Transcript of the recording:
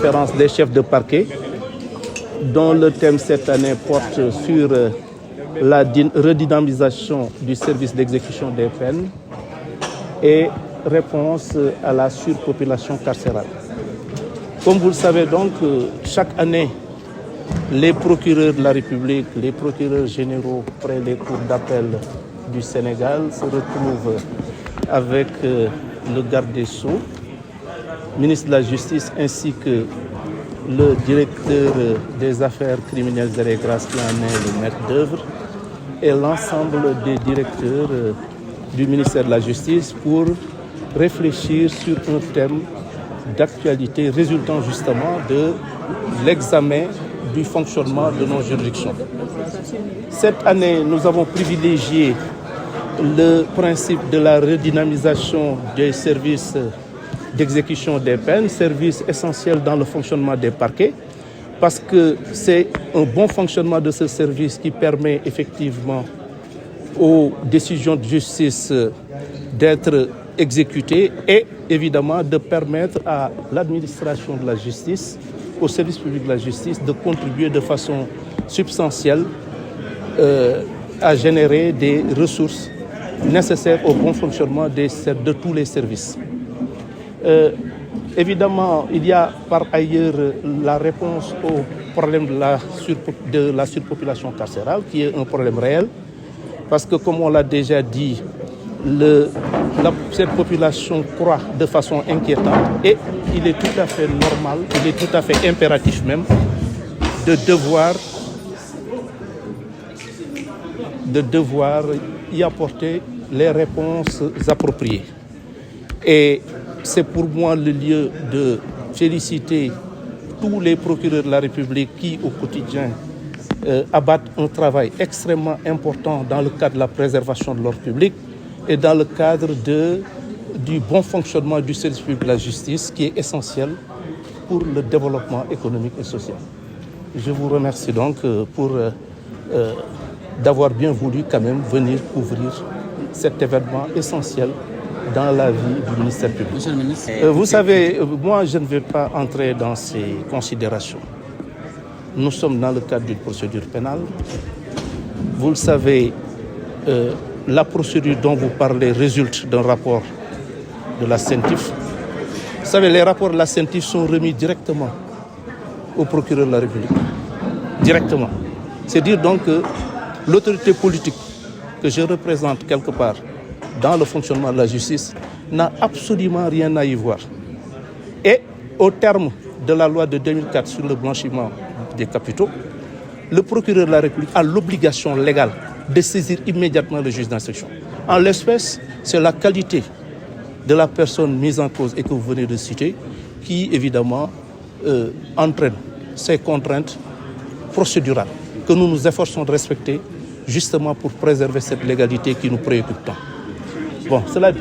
conférence des chefs de parquet dont le thème cette année porte sur la redynamisation du service d'exécution des peines et réponse à la surpopulation carcérale. Comme vous le savez donc, chaque année, les procureurs de la République, les procureurs généraux près des cours d'appel du Sénégal se retrouvent avec le garde des Sceaux, ministre de la Justice, ainsi que le directeur des affaires criminelles et des grâces qui en est le maître d'œuvre, et l'ensemble des directeurs du ministère de la Justice pour réfléchir sur un thème d'actualité résultant justement de l'examen du fonctionnement de nos juridictions. Cette année, nous avons privilégié le principe de la redynamisation des services d'exécution des peines, service essentiel dans le fonctionnement des parquets, parce que c'est un bon fonctionnement de ce service qui permet effectivement aux décisions de justice d'être exécutées et évidemment de permettre à l'administration de la justice, au service public de la justice, de contribuer de façon substantielle à générer des ressources nécessaires au bon fonctionnement de tous les services. Évidemment, il y a par ailleurs la réponse au problème de la surpopulation carcérale, qui est un problème réel, parce que comme on l'a déjà dit, cette population croît de façon inquiétante et il est tout à fait normal, il est tout à fait impératif même de devoir y apporter les réponses appropriées. Et c'est pour moi le lieu de féliciter tous les procureurs de la République qui, au quotidien, abattent un travail extrêmement important dans le cadre de la préservation de l'ordre public et dans le cadre du bon fonctionnement du service public de la justice qui est essentiel pour le développement économique et social. Je vous remercie donc d'avoir bien voulu quand même venir couvrir cet événement essentiel dans la vie du ministère public. Monsieur le ministre, vous savez, moi je ne vais pas entrer dans ces considérations. Nous sommes dans le cadre d'une procédure pénale. Vous le savez, la procédure dont vous parlez résulte d'un rapport de la CENTIF. Vous savez, les rapports de la CENTIF sont remis directement au procureur de la République. Directement. C'est dire donc que l'autorité politique que je représente quelque part dans le fonctionnement de la justice n'a absolument rien à y voir. Et au terme de la loi de 2004 sur le blanchiment des capitaux, le procureur de la République a l'obligation légale de saisir immédiatement le juge d'instruction. En l'espèce, c'est la qualité de la personne mise en cause et que vous venez de citer qui, évidemment, entraîne ces contraintes procédurales que nous nous efforçons de respecter justement pour préserver cette légalité qui nous préoccupe tant. Bon, cela dit.